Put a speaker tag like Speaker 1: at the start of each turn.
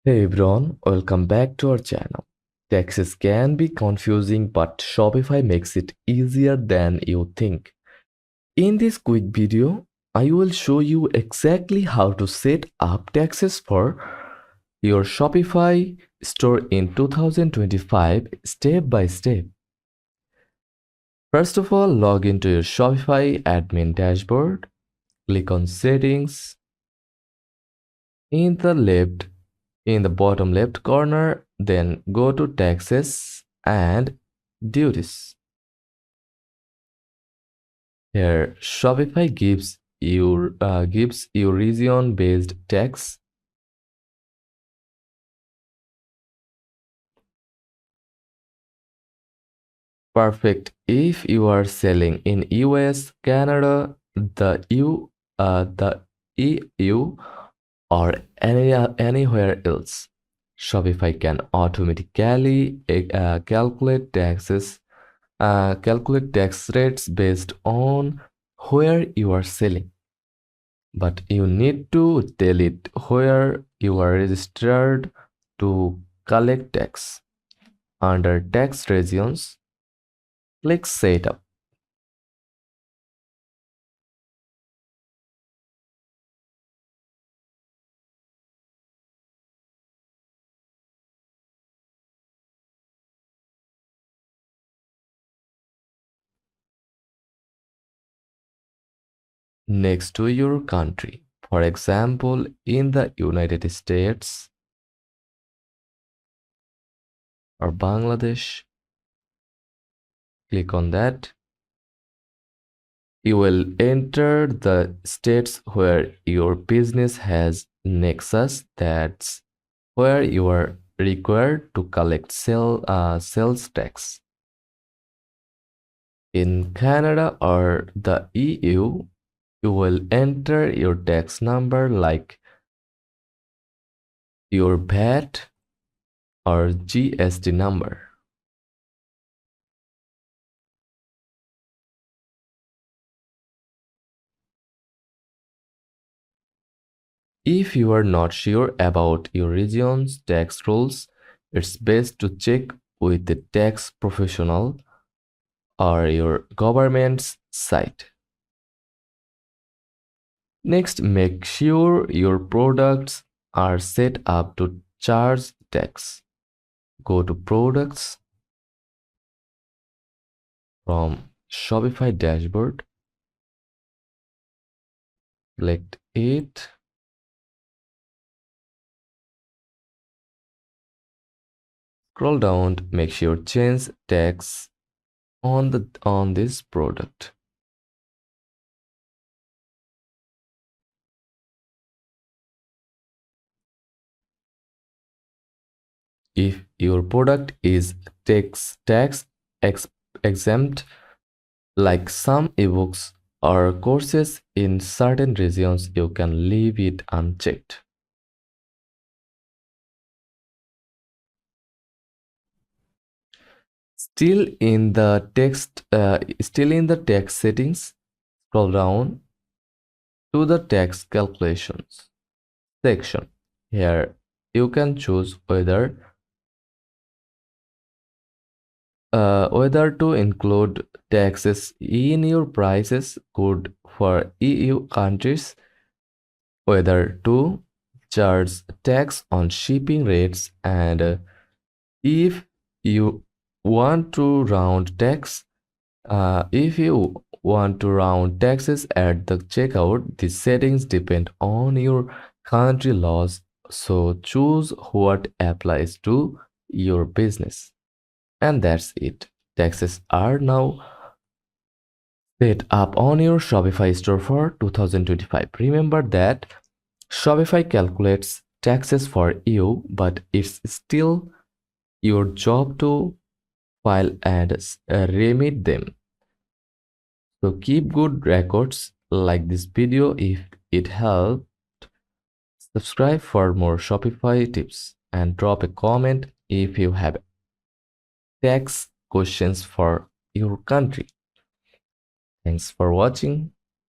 Speaker 1: Hey everyone, welcome back to our channel. Taxes can be confusing, but Shopify makes it easier than you think. In this quick video, I will show you exactly how to set up taxes for your Shopify store in 2025 step by step. First of all, log into your Shopify admin dashboard, click on Settings. In the bottom left corner, then go to Taxes and Duties. Here, Shopify gives you region-based tax. Perfect if you are selling in US, Canada, the EU, or anywhere else. Shopify can automatically calculate tax rates based on where you are selling. But you need to tell it where you are registered to collect tax. Under tax regions, click Setup. Next to your country. For example, in the United States or Bangladesh, click on that. You will enter the states where your business has nexus. That's where you are required to collect sales tax. In Canada or the EU, you will enter your tax number like your VAT or GST number. If you are not sure about your region's tax rules, it's best to check with the tax professional or your government's site. Next, make sure your products are set up to charge tax. Go to Products from Shopify dashboard. Select it. Scroll down, make sure change tax on this product. If your product is tax exempt, like some ebooks or courses in certain regions, you can leave it unchecked. Still in the tax settings, scroll down to the tax calculations section. Here you can choose whether to include taxes in your prices good for EU countries, whether to charge tax on shipping rates, and if you want to round tax if you want to round taxes at the checkout. The settings depend on your country laws, so choose what applies to your business. And that's it. Taxes are now set up on your Shopify store for 2025. Remember that Shopify calculates taxes for you, but it's still your job to file and remit them. So keep good records, like this video if it helped, subscribe for more Shopify tips, and drop a comment if you have tax questions for your country. Thanks for watching.